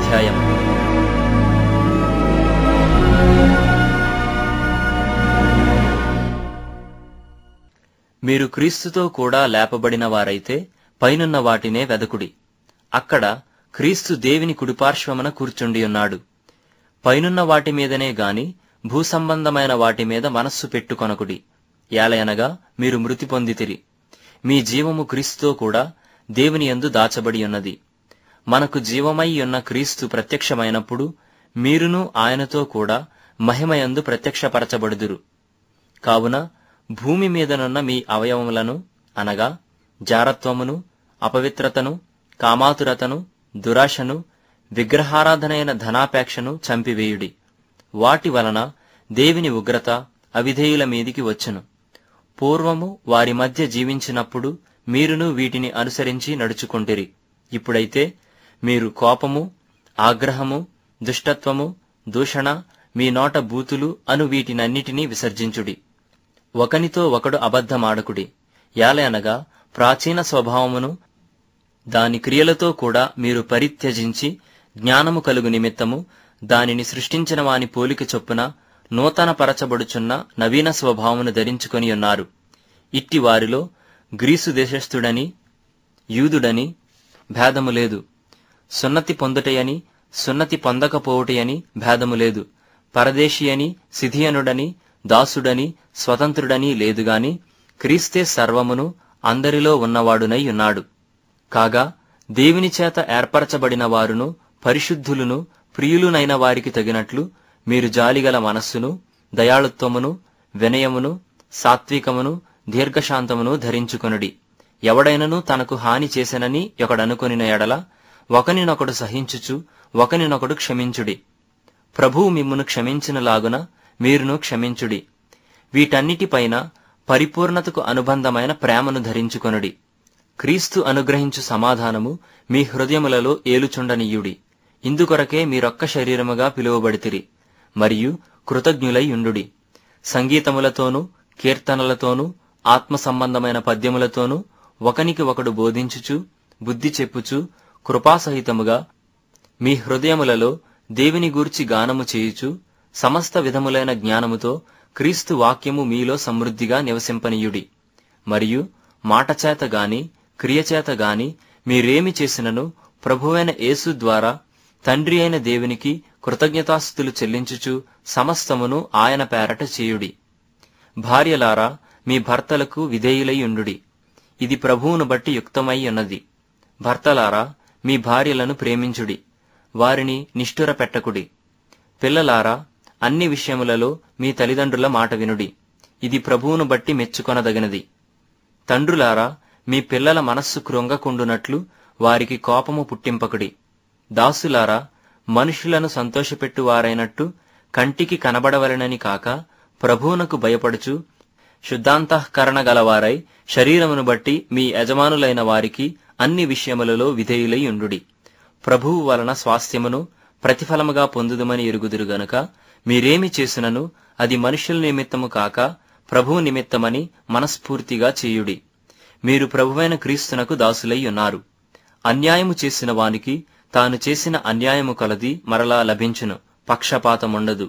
అధ్యాయం. మీరు క్రీస్తుతో కూడా లేపబడిన వారైతే పైనున్న వాటినే వెదకుడి. అక్కడ క్రీస్తు దేవుని కుడిపార్శ్వమున కూర్చుండియున్నాడు. పైనున్న వాటి మీదనే గాని భూసంబంధమైన వాటి మీద మనస్సు పెట్టుకొనకుడి. ఏలయనగా మీరు మృతి పొందితిరి, మీ జీవము క్రీస్తుతో కూడా దేవుని యందు దాచబడి ఉన్నది. మనకు జీవమై ఉన్న క్రీస్తు ప్రత్యక్షమైనప్పుడు మీరును ఆయనతో కూడా మహిమయందు ప్రత్యక్షపరచబడుదురు. కావున భూమి మీదనున్న మీ అవయవములను అనగా జారత్వమును, అపవిత్రతను, కామాతురతను, దురాశను, విగ్రహారాధనైన ధనాపేక్షను చంపివేయుడి. వాటి వలన దేవుని ఉగ్రత అవిధేయుల మీదికి వచ్చును. పూర్వము వారి మధ్య జీవించినప్పుడు మీరును వీటిని అనుసరించి నడుచుకొంటిరి. ఇప్పుడైతే మీరు కోపము, ఆగ్రహము, దుష్టత్వము, దూషణ, మీ నోట బూతులు అను వీటినన్నిటినీ విసర్జించుడి. ఒకనితో ఒకడు అబద్ధమాడకుడి. యాలయనగా ప్రాచీన స్వభావమును దాని క్రియలతో కూడా మీరు పరిత్యజించి జ్ఞానము కలుగు నిమిత్తము దానిని సృష్టించిన వాని పోలిక చొప్పున నూతన పరచబడుచున్న నవీన స్వభావమును ధరించుకొని ఉన్నారు. ఇట్టి వారిలో గ్రీసు దేశస్థుడని యూదుడని భేదము లేదు, సున్నతి పొందుటయని సున్నతి పొందకపోవుటయని భేదము లేదు, పరదేశీయని సిథియనుడని దాసుడని స్వతంత్రుడని లేదుగాని క్రీస్తే సర్వమును అందరిలో ఉన్నవాడునై ఉన్నాడు. కాగా దేవుని చేత ఏర్పరచబడిన వారును పరిశుద్ధులును ప్రియులునైన వారికి తగినట్లు మీరు జాలిగల మనస్సును, దయాళుత్వమును, వినయమును, సాత్వికమును, దీర్ఘశాంతమును ధరించుకొనుడి. ఎవడైనను తనకు హాని చేసెనని ఒకడనుకొనిన ఎడల ఒకనినొకడు సహించుచు ఒకనినొకడు క్షమించుడి. ప్రభువు మిమ్మును క్షమించినలాగున మీరును క్షమించుడి. వీటన్నిటిపైన పరిపూర్ణతకు అనుబంధమైన ప్రేమను ధరించుకొనుడి. క్రీస్తు అనుగ్రహించు సమాధానము మీ హృదయములలో ఏలుచుండనీయుడి. ఇందుకొరకే మీరొక్క శరీరముగా పిలువబడితిరి, మరియు కృతజ్ఞులై యుండుడి. సంగీతములతోనూ కీర్తనలతోనూ ఆత్మ సంబంధమైన పద్యములతోనూ ఒకనికి ఒకడు బోధించుచు బుద్ధి చెప్పుచు కృపాసహితముగా మీ హృదయములలో దేవుని గూర్చి గానము చేయుచు సమస్త విధములైన జ్ఞానముతో క్రీస్తు వాక్యము మీలో సమృద్ధిగా నివసింపనీయుడి. మరియు మాటచేత గాని క్రియచేత గాని మీరేమి చేసినను ప్రభువైన యేసు ద్వారా తండ్రి అయిన దేవునికి కృతజ్ఞతాస్తుతులు చెల్లించుచు సమస్తమును ఆయన పేరట చేయుడి. భార్యలారా, మీ భర్తలకు విధేయులై ఉండుడి. ఇది ప్రభువును బట్టి యుక్తమై ఉన్నది. భర్తలారా, మీ భార్యలను ప్రేమించుడి, వారిని నిష్ఠుర పెట్టకుడి. పిల్లలారా, అన్ని విషయములలో మీ తల్లిదండ్రుల మాట వినుడి, ఇది ప్రభువును బట్టి మెచ్చుకొనదగినది. తండ్రులారా, మీ పిల్లల మనస్సు కృంగకుండునట్లు వారికి కోపము పుట్టింపకుడి. దాసులారా, మనుషులను సంతోషపెట్టువారైనట్టు కంటికి కనబడవలెనని కాక ప్రభువునకు భయపడుచు శుద్ధాంతఃకరణ గలవారై శరీరమును బట్టి మీ యజమానులైన వారికి అన్ని విషయములలో విధేయులై ఉండుడి. ప్రభువు వలన స్వాస్థ్యమును ప్రతిఫలముగా పొందుదుమని ఎరుగుదురు గనుక మీరేమి చేసినను అది మనుషుల నిమిత్తము కాక ప్రభువు నిమిత్తమని మనస్ఫూర్తిగా చేయుడి. మీరు ప్రభువైన క్రీస్తునకు దాసులై ఉన్నారు. అన్యాయము చేసిన వానికి తాను చేసిన అన్యాయము కలది మరలా లభించును, పక్షపాతముండదు.